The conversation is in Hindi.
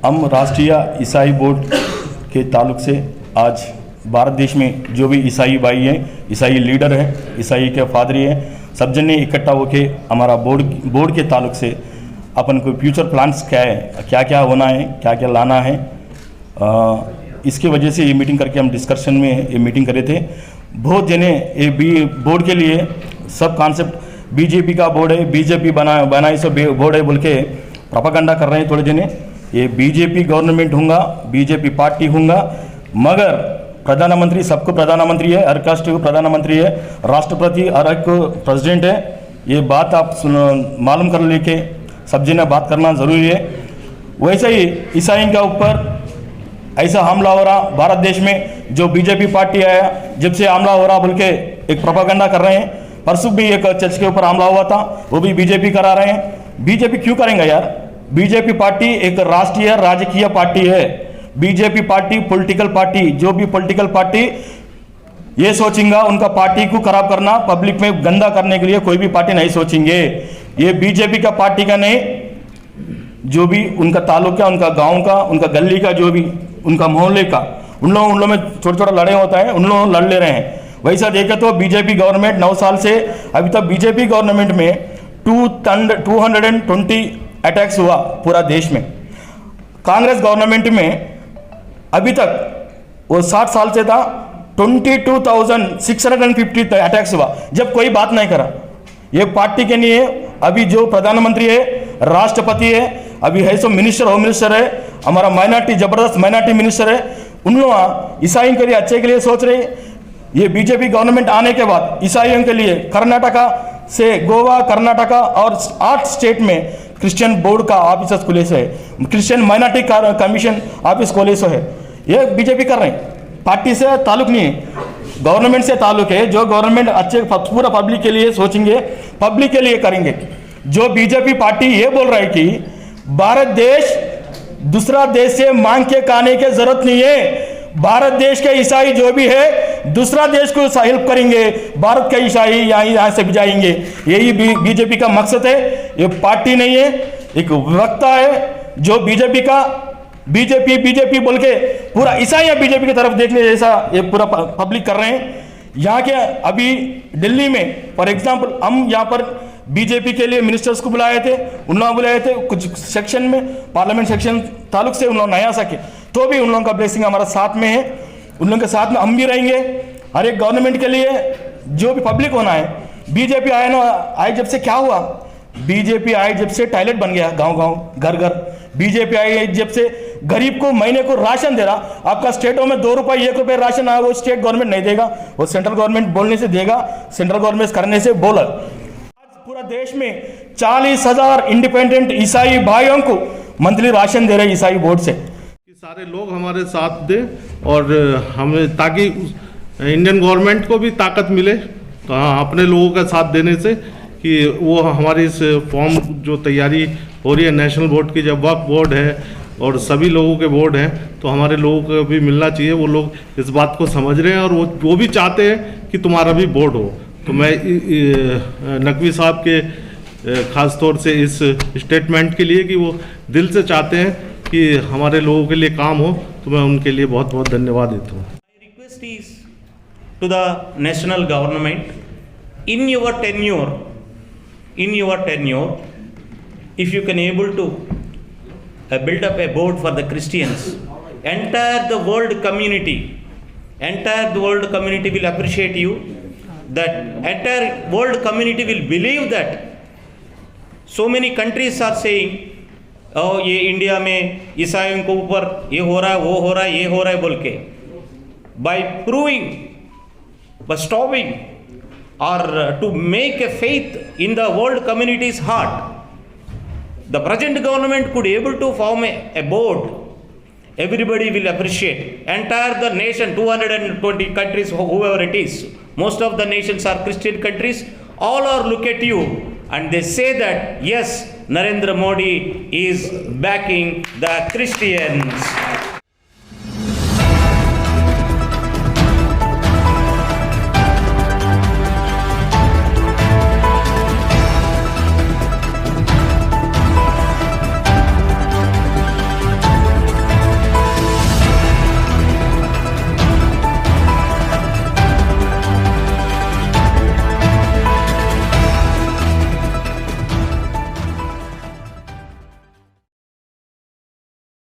हम राष्ट्रीय ईसाई बोर्ड के ताल्लुक से आज भारत देश में जो भी ईसाई भाई हैं, ईसाई लीडर हैं, ईसाई के फादरी हैं, सब जन ने इकट्ठा होके हमारा बोर्ड के ताल्लुक से अपन को फ्यूचर प्लान्स क्या है, क्या क्या होना है, क्या क्या लाना है, इसकी वजह से ये मीटिंग करके हम डिस्कशन में ये मीटिंग करे थे। बहुत जने ये बोर्ड के लिए सब कॉन्सेप्ट बीजेपी का बोर्ड है, बीजेपी बनाई सब बोर्ड है बोल के प्रोपेगेंडा कर रहे हैं थोड़े जने। ये बीजेपी गवर्नमेंट होगा, बीजेपी पार्टी होगा, मगर प्रधानमंत्री सबको प्रधानमंत्री है, हर कास्ट को प्रधानमंत्री है, राष्ट्रपति हर एक प्रेसिडेंट है। ये बात आप मालूम कर लेके सब जने बात करना ज़रूरी है। वैसे ही ईसाई का ऊपर ऐसा हमला हो रहा भारत देश में, जो बीजेपी पार्टी आया जब से हमला हो रहा बोल के एक प्रोपेगेंडा कर रहे हैं। परसों भी एक चर्च के ऊपर हमला हुआ था, वो भी बीजेपी करा रहे हैं। बीजेपी क्यों करेंगे यार? बीजेपी पार्टी एक राष्ट्रीय राजकीय पार्टी है। बीजेपी पार्टी पॉलिटिकल पार्टी, जो भी पॉलिटिकल पार्टी ये सोचेंगे उनका पार्टी को खराब करना, पब्लिक में गंदा करने के लिए कोई भी पार्टी नहीं सोचेंगे। ये बीजेपी का पार्टी का नहीं, जो भी उनका ताल्लुक है, उनका गांव का, उनका गली का, जो भी उनका मोहल्ले का, उन लोगों में छोटा छोटा लड़ाई होता है, उन लोग लड़ ले रहे हैं। वैसा देखे तो बीजेपी गवर्नमेंट 9 साल से अभी तक बीजेपी गवर्नमेंट में 220 अटैक्स हुआ पूरा देश में। कांग्रेस गवर्नमेंट में अभी तक वो 60 साल से था 22,650 अटैक्स हुआ, जब कोई बात नहीं करा। ये पार्टी के लिए अभी जो प्रधानमंत्री है, राष्ट्रपति है, अभी है सो मिनिस्टर, होम मिनिस्टर है, हमारा माइनॉरिटी जबरदस्त माइनॉरिटी मिनिस्टर है, उन लोग ईसाइयों के लिए अच्छे के लिए सोच रहे। ये बीजेपी गवर्नमेंट आने के बाद ईसाइयों के लिए कर्नाटका से गोवा, कर्नाटका और 8 स्टेट में क्रिश्चियन बोर्ड का ऑफिस खुले से है, क्रिश्चियन माइनॉरिटी कमीशन ऑफिस खोले से है। ये बीजेपी कर रहे हैं, पार्टी से ताल्लुक नहीं है, गवर्नमेंट से ताल्लुक है। जो गवर्नमेंट अच्छे पूरा पब्लिक के लिए सोचेंगे, पब्लिक के लिए करेंगे। जो बीजेपी पार्टी ये बोल रहा है कि भारत देश दूसरा देश से मांग के खाने की जरूरत नहीं है, भारत देश के ईसाई जो भी है दूसरा देश को हेल्प करेंगे, भारत के ईसाई यहाँ से भिजाएंगे। यही बीजेपी का मकसद है। ये पार्टी नहीं है, एक वक्ता है जो बीजेपी का बीजेपी बोल के पूरा ईसाई बीजेपी की तरफ देखने जैसा ये पूरा पब्लिक कर रहे हैं। यहाँ के अभी दिल्ली में फॉर एग्जाम्पल हम यहाँ पर बीजेपी के लिए मिनिस्टर्स को बुलाए थे, उन लोगों बुलाए थे कुछ सेक्शन में, पार्लियामेंट सेक्शन ताल्लुक से उन लोग नहीं आ सके, तो भी उन लोगों का ब्लेसिंग हमारा साथ में है। उन लोगों के साथ में हम भी रहेंगे। हर एक गवर्नमेंट के लिए जो भी पब्लिक होना है। बीजेपी आए ना, आए जब से क्या हुआ? बीजेपी आए जब से टॉयलेट बन गया गांव गांव, घर घर। बीजेपी आई जब से गरीब को महीने को राशन दे रहा। आपका स्टेटों में 2 रुपये 1 रुपये राशन आया, वो स्टेट गवर्नमेंट नहीं देगा, वो सेंट्रल गवर्नमेंट बोलने से देगा, सेंट्रल गवर्नमेंट करने से बोला। आज पूरा देश में 40,000 इंडिपेंडेंट ईसाई भाइयों को मंथली राशन दे रहे ईसाई बोर्ड से। सारे लोग हमारे साथ दें और हमें, ताकि इंडियन गवर्नमेंट को भी ताकत मिले, तो अपने लोगों का साथ देने से कि वो हमारी इस फॉर्म जो तैयारी हो रही है नेशनल बोर्ड की, जब वक्फ बोर्ड है और सभी लोगों के बोर्ड हैं, तो हमारे लोगों को भी मिलना चाहिए। वो लोग इस बात को समझ रहे हैं और वो भी चाहते हैं कि तुम्हारा भी बोर्ड हो। तो मैं नकवी साहब के ख़ास तौर से इस स्टेटमेंट के लिए कि वो दिल से चाहते हैं कि हमारे लोगों के लिए काम हो, तो मैं उनके लिए बहुत बहुत धन्यवाद देता हूँ। My request is to the national government, in your tenure, if you can able to build up a board for the Christians, entire the world community will appreciate you. That entire world community will believe that. So many countries are saying, और ये इंडिया में ईसाइयों को ऊपर ये हो रहा है, वो हो रहा है, ये हो रहा है बोल के, बाय प्रूविंग, बाय स्टॉपिंग और to make a faith in the world communities heart, the present government could able to form a board. Everybody will appreciate. Entire the nation, 220 countries, whoever it is, most of the nations are Christian countries, all are look at you and they say that yes, Narendra Modi is backing the Christians.